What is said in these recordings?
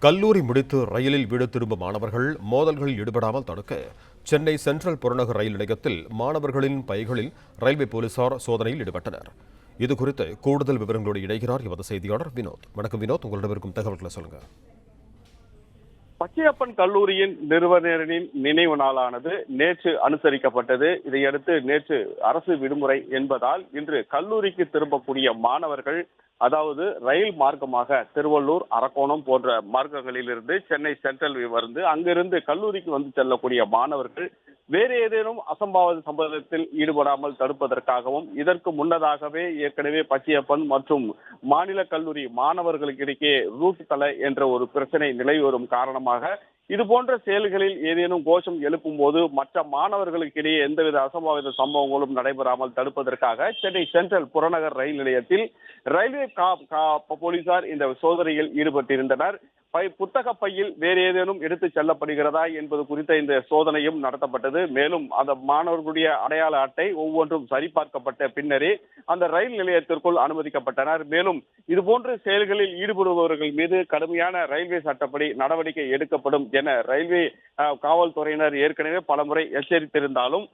கல்லூரி முடித்து ரயிலில் வீடு திரும்பும் மாணவர்கள் மோதல்களில் ஈடுபடாமல் தடுக்க சென்னை சென்ட்ரல் புறநகர் ரயில் நிலையத்தில் மாணவர்களின் பைகளில் ரயில்வே போலீசார் சோதனையில் ஈடுபட்டனர். இதுகுறித்து கூடுதல் விவரங்களோடு இணைகிறார் எமது செய்தியாளர் வினோத். வணக்கம் வினோத், உங்களிடம் இருக்கும் தகவல்களை சொல்லுங்க. பச்சையப்பன் கல்லூரியின் நிறுவனரின் நினைவு நாளானது நேற்று அனுசரிக்கப்பட்டது. இதையடுத்து நேற்று அரசு விடுமுறை என்பதால் இன்று கல்லூரிக்கு திரும்பக்கூடிய மாணவர்கள், அதாவது ரயில் மார்க்கமாக திருவள்ளூர், அரக்கோணம் போன்ற மார்க்கங்களிலிருந்து சென்னை சென்ட்ரல் வந்து அங்கிருந்து கல்லூரிக்கு வந்து செல்லக்கூடிய மாணவர்கள் வேறு ஏதேனும் அசம்பாவித சம்பவத்தில் ஈடுபடாமல் தடுப்பதற்காகவும் இதற்கு முன்னதாகவே ஏற்கனவே பச்சையப்பன் மற்றும் மாநில கல்லூரி மாணவர்களுக்கிடையே ரூட் தலை என்ற ஒரு பிரச்சனை நிலவி வரும் காரணமாக இது போன்ற செயல்களில் ஏதேனும் கோஷம் எழுப்பும் போது மற்ற மாணவர்களுக்கிடையே எந்தவித அசம்பாவித சம்பவங்களும் நடைபெறாமல் தடுப்பதற்காக சென்னை சென்ட்ரல் புறநகர் ரயில் நிலையத்தில் ரயில்வே போலீசார் இந்த சோதனையில் ஈடுபட்டிருந்தனர். புத்தக பையில் வேறு ஏதேனும் எடுத்து செல்லப்படுகிறதா என்பது குறித்த இந்த சோதனையும் நடத்தப்பட்டது. மேலும் அந்த மாணவர்களுடைய அடையாள அட்டை ஒவ்வொன்றும் சரிபார்க்கப்பட்ட பின்னரே அந்த ரயில் நிலையத்திற்குள் அனுமதிக்கப்பட்டனர். மேலும் இதுபோன்ற செயல்களில் ஈடுபடுபவர்கள் மீது கடுமையான ரயில்வே சட்டப்படி நடவடிக்கை எடுக்கப்படும் என ரயில்வே காவல்துறையினர் ஏற்கனவே பலமுறை எச்சரித்திருந்தாலும்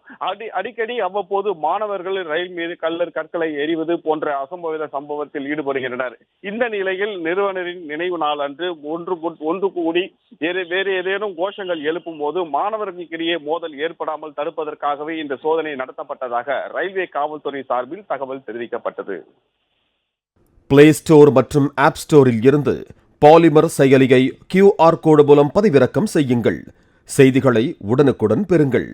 அடிக்கடி அவ்வப்போது மாணவர்கள் ரயில் மீது கற்களை எறிவது போன்ற அசம்பாவித சம்பவத்தில் ஈடுபடுகின்றனர். இந்த நிலையில் நிறுவனரின் நினைவு நாள் அன்று ஒன்று கூடி வேறு ஏதேனும் கோஷங்கள் எழுப்பும் போது மாணவர்களுக்கிடையே மோதல் ஏற்படாமல் தடுப்பதற்காகவே இந்த சோதனை நடத்தப்பட்டதாக ரயில்வே காவல்துறை சார்பில் தகவல் தெரிவிக்கப்பட்டது. பிளே ஸ்டோர் மற்றும் ஆப் ஸ்டோரில் இருந்து பாலிமர் செயலியை QR கோடு மூலம் பதிவிறக்கம் செய்யுங்கள். செய்திகளை உடனுக்குடன் பெறுங்கள்.